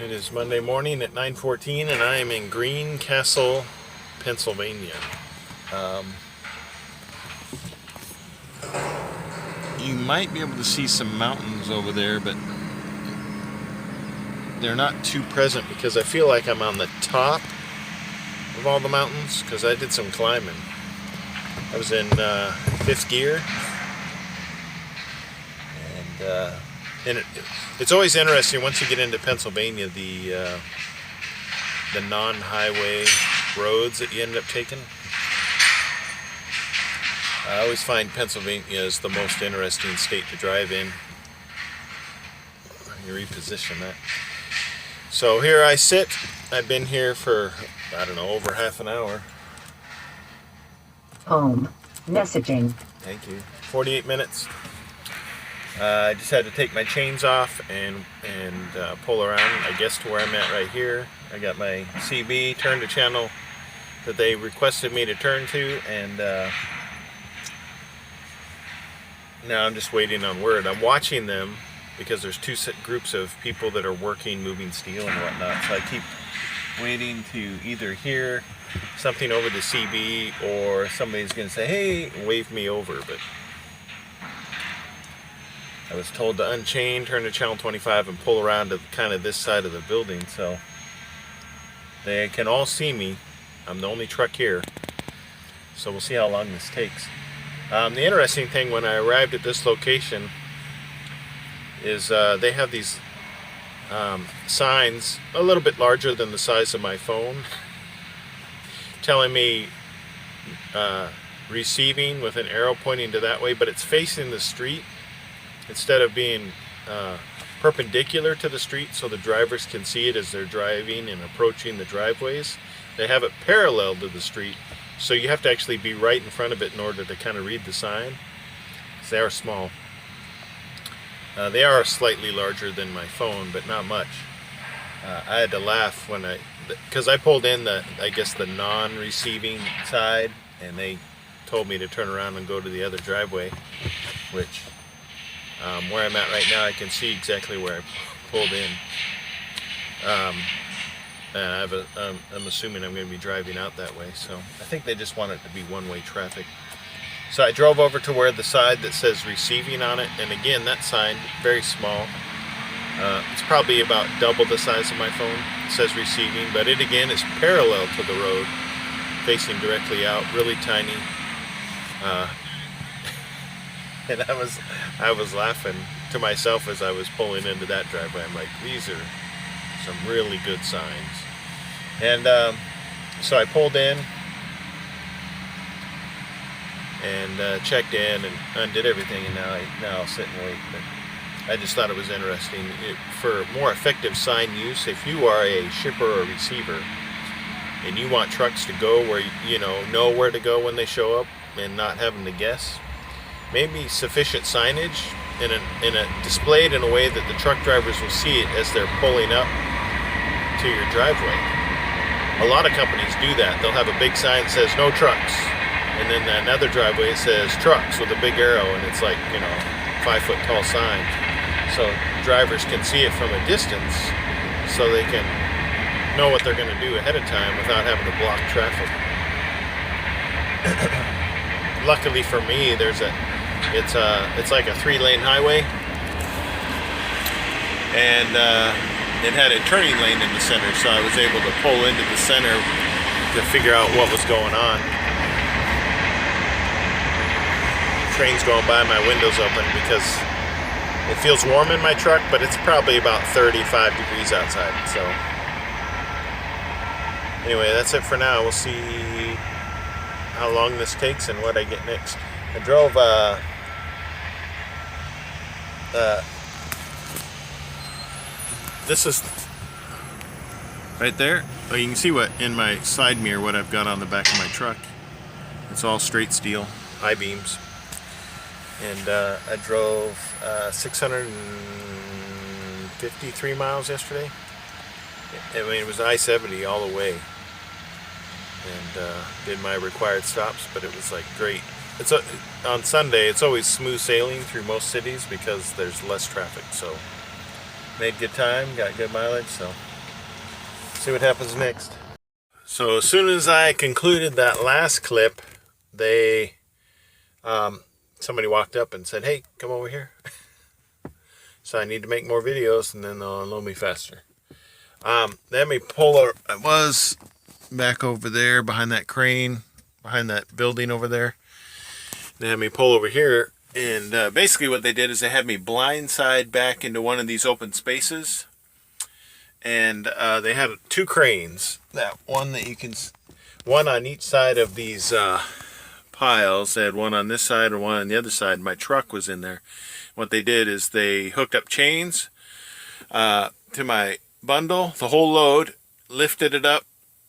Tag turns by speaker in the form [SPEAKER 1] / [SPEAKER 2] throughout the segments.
[SPEAKER 1] It is Monday morning at 9:14 and I am in Greencastle, Pennsylvania. You might be able to see some mountains over there, but they're not too present because I feel like I'm on the top of all the mountains because I did some climbing. I was in fifth gear, and it's always interesting once you get into Pennsylvania, the non-highway roads that you end up taking. I always find Pennsylvania is the most interesting state to drive in. You reposition that. So here I sit. I've been here for, I don't know, over half an hour.
[SPEAKER 2] Home. Messaging.
[SPEAKER 1] Thank you. 48 minutes. I just had to take my chains off and pull around, I guess, to where I'm at right here. I got my CB, turned the channel that they requested me to turn to, and now I'm just waiting on word. I'm watching them because there's two groups of people that are working, moving steel and whatnot, so I keep waiting to either hear something over the CB or somebody's going to say, hey, wave me over, but I was told to unchain, turn to channel 25 and pull around to kind of this side of the building so they can all see me. I'm the only truck here, so we'll see how long this takes. The interesting thing when I arrived at this location is they have these signs a little bit larger than the size of my phone telling me receiving with an arrow pointing to that way, but it's facing the street instead of being perpendicular to the street so the drivers can see it as they're driving and approaching the driveways. They have it parallel to the street, so you have to actually be right in front of it in order to kind of read the sign. They are small. They are slightly larger than my phone, but not much. I had to laugh when because I pulled in I guess the non-receiving side, and they told me to turn around and go to the other driveway, which where I'm at right now, I can see exactly where I pulled in. I'm assuming I'm going to be driving out that way, so I think they just want it to be one-way traffic. So I drove over to where the side that says receiving on it, and again, that sign, very small. It's probably about double the size of my phone. It says receiving, but it again is parallel to the road, facing directly out, really tiny. And I was laughing to myself as I was pulling into that driveway. I'm like, these are some really good signs. And so I pulled in and checked in and undid everything, and now I'll sit and wait. But I just thought it was interesting. For more effective sign use, if you are a shipper or receiver and you want trucks to go where you know where to go when they show up and not having to guess, maybe sufficient signage in a displayed in a way that the truck drivers will see it as they're pulling up to your driveway. A lot of companies do that. They'll have a big sign that says no trucks, and then another driveway says trucks with a big arrow, and it's like 5-foot tall sign, so drivers can see it from a distance, so they can know what they're going to do ahead of time without having to block traffic. Luckily for me, it's like a 3-lane highway, and it had a turning lane in the center, so I was able to pull into the center to figure out what was going on. Trains going by, my window's open because it feels warm in my truck, but it's probably about 35 degrees outside. So anyway, that's it for now. We'll see how long this takes and what I get next. I drove this is right there. Oh, you can see what in my side mirror what I've got on the back of my truck. It's all straight steel, high beams. And I drove 653 miles yesterday. I mean, it was I-70 all the way, and did my required stops, but it was like great. On Sunday, it's always smooth sailing through most cities because there's less traffic, so made good time, got good mileage, so See what happens next. So as soon as I concluded that last clip, they somebody walked up and said, "Hey, come over here." So I need to make more videos, and then they'll unload me faster. Let me pull over. I was back over there behind that crane, behind that building over there. They had me pull over here, and basically what they did is they had me blindside back into one of these open spaces, and they had 2 cranes. That one that you can, one on each side of these piles. They had one on this side and one on the other side. My truck was in there. What they did is they hooked up chains to my bundle, the whole load, lifted it up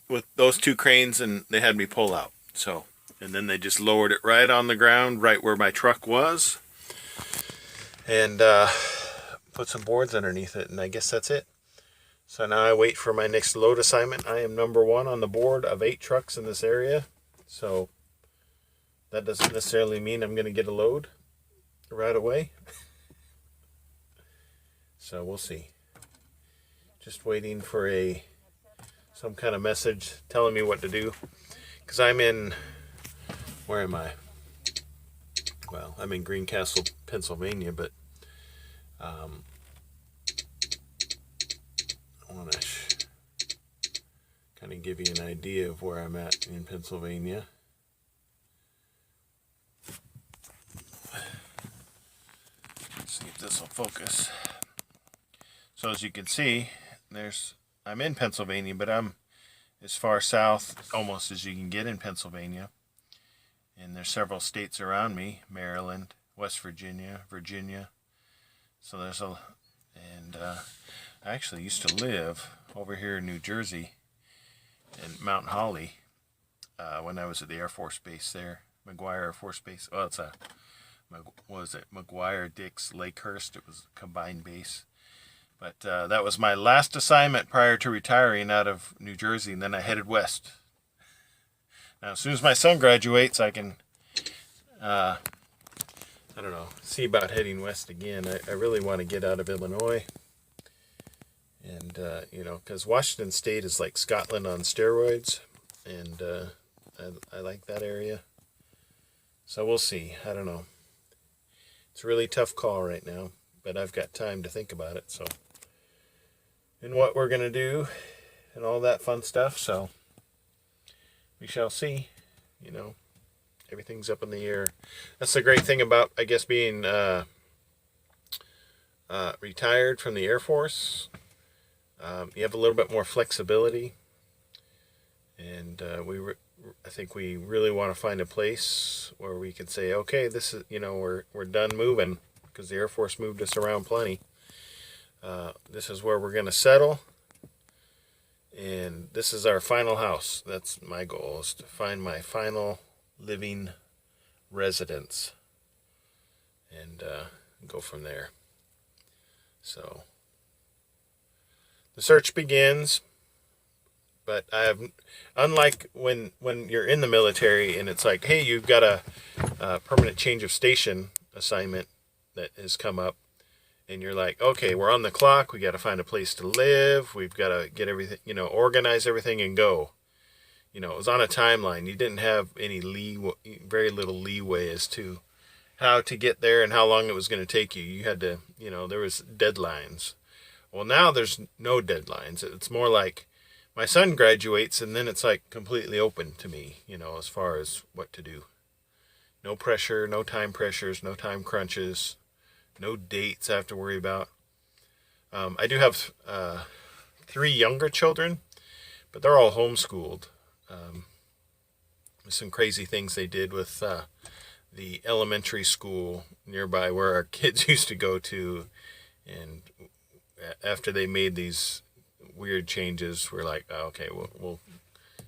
[SPEAKER 1] with those 2 cranes, and they had me pull out. So, and then they just lowered it right on the ground, right where my truck was, and put some boards underneath it, and I guess that's it. So now I wait for my next load assignment. I am number 1 on the board of 8 trucks in this area, so that doesn't necessarily mean I'm going to get a load right away. So we'll see. Just waiting for some kind of message telling me what to do, because I'm in, where am I? Well, I'm in Greencastle, Pennsylvania, but I want to kind of give you an idea of where I'm at in Pennsylvania. Let's see if this will focus. So as you can see, I'm in Pennsylvania, but I'm as far south almost as you can get in Pennsylvania. And there's several states around me: Maryland, West Virginia, Virginia. So and I actually used to live over here in New Jersey, in Mount Holly, when I was at the Air Force Base there, McGuire Air Force Base. Well, it's McGuire, Dix, Lakehurst. It was a combined base. But that was my last assignment prior to retiring out of New Jersey, and then I headed west. Now, as soon as my son graduates, I can, I don't know, see about heading west again. I really want to get out of Illinois. And, because Washington State is like Scotland on steroids, and I like that area. So we'll see. I don't know. It's a really tough call right now, but I've got time to think about it, so. And what we're going to do and all that fun stuff, so we shall see. Everything's up in the air. That's the great thing about, I guess, being retired from the Air Force. You have a little bit more flexibility, and I think we really want to find a place where we can say, okay, this is, we're done moving, because the Air Force moved us around plenty. This is where we're going to settle, and this is our final house. That's my goal, is to find my final living residence, and go from there. So the search begins, but unlike when you're in the military and it's like, hey, you've got a permanent change of station assignment that has come up, and you're like, okay, we're on the clock, we got to find a place to live, we've got to get everything, organize everything and go. It was on a timeline. You didn't have any very little leeway as to how to get there and how long it was going to take you. You had to, there was deadlines. Well, now there's no deadlines. It's more like my son graduates, and then it's like completely open to me, as far as what to do. No pressure, no time pressures, no time crunches, no dates I have to worry about. I do have 3 younger children, but they're all homeschooled. Some crazy things they did with the elementary school nearby where our kids used to go to, and after they made these weird changes, we're like, oh, okay, we'll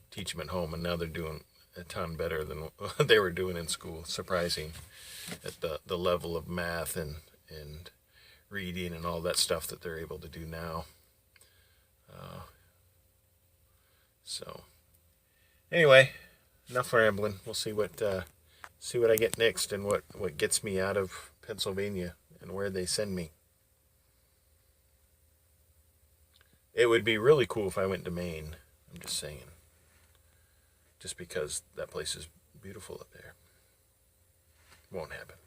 [SPEAKER 1] teach them at home, and now they're doing a ton better than what they were doing in school. Surprising at the level of math and reading and all that stuff that they're able to do now. So anyway, enough rambling. We'll see what I get next, and what gets me out of Pennsylvania and where they send me. It would be really cool if I went to Maine. I'm just saying. Just because that place is beautiful up there. Won't happen.